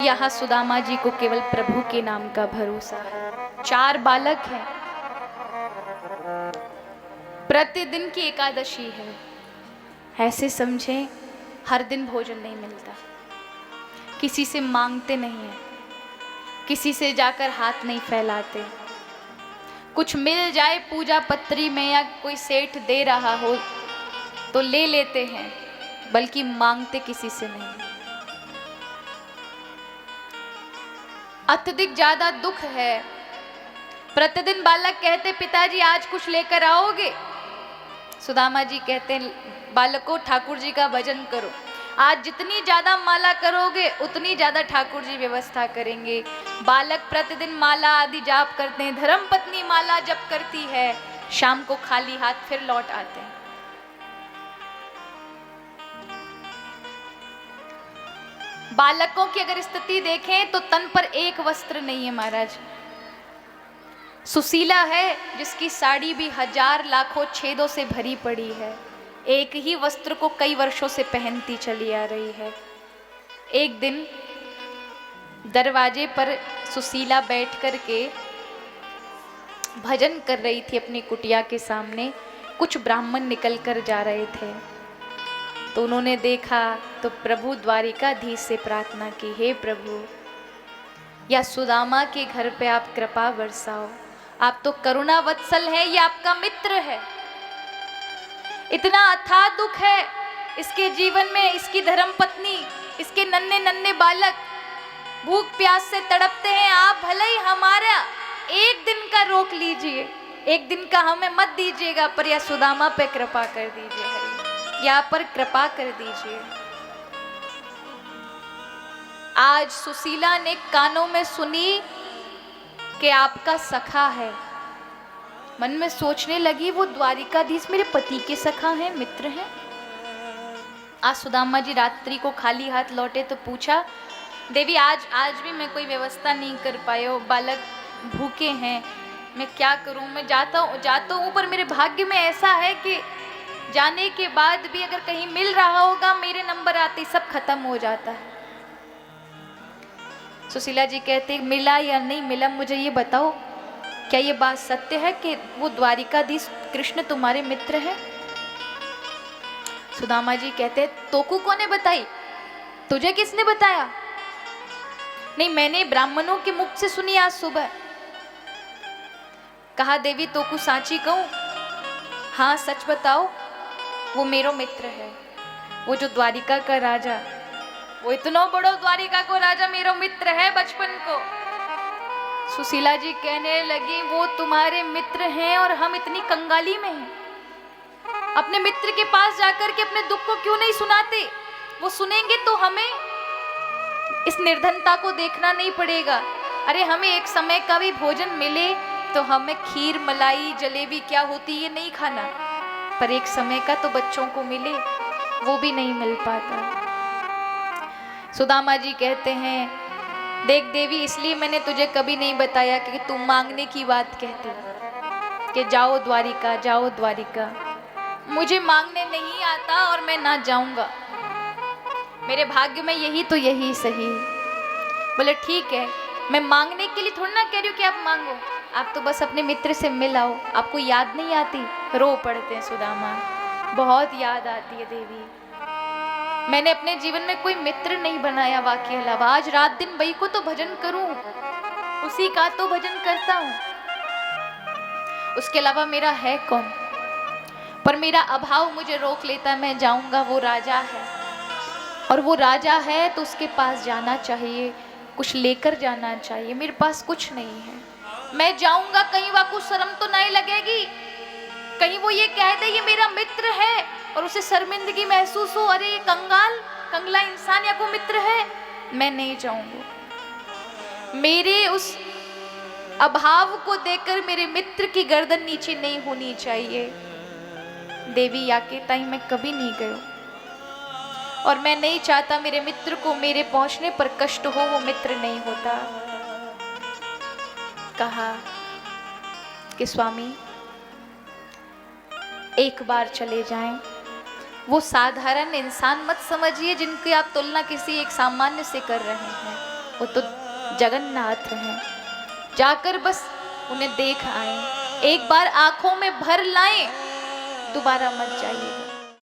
यहाँ सुदामा जी को केवल प्रभु के नाम का भरोसा है। 4 बालक हैं, प्रतिदिन की एकादशी है। ऐसे समझें हर दिन भोजन नहीं मिलता, किसी से मांगते नहीं है, किसी से जाकर हाथ नहीं फैलाते। कुछ मिल जाए पूजा पत्री में या कोई सेठ दे रहा हो तो ले लेते हैं, बल्कि मांगते किसी से नहीं। अत्यधिक ज्यादा दुख है। प्रतिदिन बालक कहते पिताजी आज कुछ लेकर आओगे? सुदामा जी कहते बालकों ठाकुर जी का भजन करो, आज जितनी ज्यादा माला करोगे उतनी ज्यादा ठाकुर जी व्यवस्था करेंगे। बालक प्रतिदिन माला आदि जाप करते हैं, धर्मपत्नी माला जप करती है, शाम को खाली हाथ फिर लौट आते हैं। बालकों की अगर स्थिति देखें तो तन पर एक वस्त्र नहीं है महाराज। सुशीला है जिसकी साड़ी भी हजार लाखों छेदों से भरी पड़ी है, एक ही वस्त्र को कई वर्षों से पहनती चली आ रही है। एक दिन दरवाजे पर सुशीला बैठ कर के भजन कर रही थी अपनी कुटिया के सामने। कुछ ब्राह्मण निकल कर जा रहे थे तो उन्होंने देखा तो प्रभु द्वारिकाधीश से प्रार्थना की, हे प्रभु या सुदामा के घर पे आप कृपा बरसाओ, आप तो करुणा वत्सल है, ये आपका मित्र है। इतना अथाह दुख है इसके जीवन में, इसकी धर्मपत्नी, इसके नन्हे नन्हे बालक भूख प्यास से तड़पते हैं। आप भले ही हमारा एक दिन का रोक लीजिए, एक दिन का हमें मत दीजिएगा, पर या सुदामा पे कृपा कर दीजिए, हरि यहाँ पर कृपा कर दीजिए। आज सुशीला ने कानों में सुनी कि आपका सखा है, मन में सोचने लगी वो द्वारिकाधीश मेरे पति के सखा हैं, मित्र हैं। आज सुदामा जी रात्रि को खाली हाथ लौटे तो पूछा, देवी आज भी मैं कोई व्यवस्था नहीं कर पाए हो, बालक भूखे हैं, मैं क्या करूं? मैं जाता हूं पर मेरे भाग्य में ऐसा है कि जाने के बाद भी अगर कहीं मिल रहा होगा, मेरे नंबर आते सब खत्म हो जाता है। सुशीला जी कहते मिला या नहीं मिला मुझे ये बताओ, क्या ये बात सत्य है कि वो द्वारिकाधीश कृष्ण तुम्हारे मित्र हैं? सुदामा जी कहते तोकू कोने बताई, तुझे किसने बताया? नहीं, मैंने ब्राह्मणों के मुख से सुनी आज सुबह। कहा देवी तोकू साची कहूं? हाँ सच बताओ। वो मेरो मित्र है, वो जो द्वारिका का राजा, वो इतना बड़ो द्वारिका को राजा मेरो मित्र है बचपन को। सुशीला जी कहने लगी वो तुम्हारे मित्र हैं और हम इतनी कंगाली में हैं, अपने मित्र के पास जाकर के अपने दुख को क्यों नहीं सुनाते? वो सुनेंगे तो हमें इस निर्धनता को देखना नहीं पड़ेगा। अरे हमें एक समय का भी भोजन मिले तो हमें खीर मलाई जलेबी क्या होती ये नहीं खाना, पर एक समय का तो बच्चों को मिले, वो भी नहीं मिल पाता। सुदामा जी कहते हैं देख देवी, इसलिए मैंने तुझे कभी नहीं बताया कि तुम मांगने की बात कहते हो कि जाओ द्वारिका जाओ द्वारिका। मुझे मांगने नहीं आता और मैं ना जाऊंगा, मेरे भाग्य में यही तो यही सही। बोले ठीक है, मैं मांगने के लिए थोड़ा ना कह रही हूँ कि आप मांगो, आप तो बस अपने मित्र से मिल आओ। आपको याद नहीं आती? रो पड़ते हैं सुदामा, बहुत याद आती है देवी। मैंने अपने जीवन में कोई मित्र नहीं बनाया वाकई अलावा। आज रात दिन वही को तो भजन करूं, उसी का तो भजन करता हूं, उसके अलावा मेरा है कौन? पर मेरा अभाव मुझे रोक लेता, मैं जाऊंगा, वो राजा है और वो राजा है तो उसके पास जाना चाहिए, कुछ लेकर जाना चाहिए। मेरे पास कुछ नहीं है, मैं जाऊंगा, कहीं वाकू शर्म तो नहीं लगेगी, कहीं वो ये कह दे ये मेरा मित्र है और उसे शर्मिंदगी महसूस हो, अरे ये कंगला इंसान या को मित्र है। मैं नहीं जाऊंगा। मेरे उस अभाव को देखकर मेरे मित्र की गर्दन नीचे नहीं होनी चाहिए। देवी याके ताई मैं कभी नहीं गयो और मैं नहीं चाहता मेरे मित्र को मेरे पहुंचने पर कष्ट हो, वो मित्र नहीं होता। कहा कि स्वामी एक बार चले जाएं, वो साधारण इंसान मत समझिए जिनकी आप तुलना किसी एक सामान्य से कर रहे हैं। वो तो जगन्नाथ हैं। जाकर बस उन्हें देख आए, एक बार आंखों में भर लाएं, दोबारा मत जाइएगा।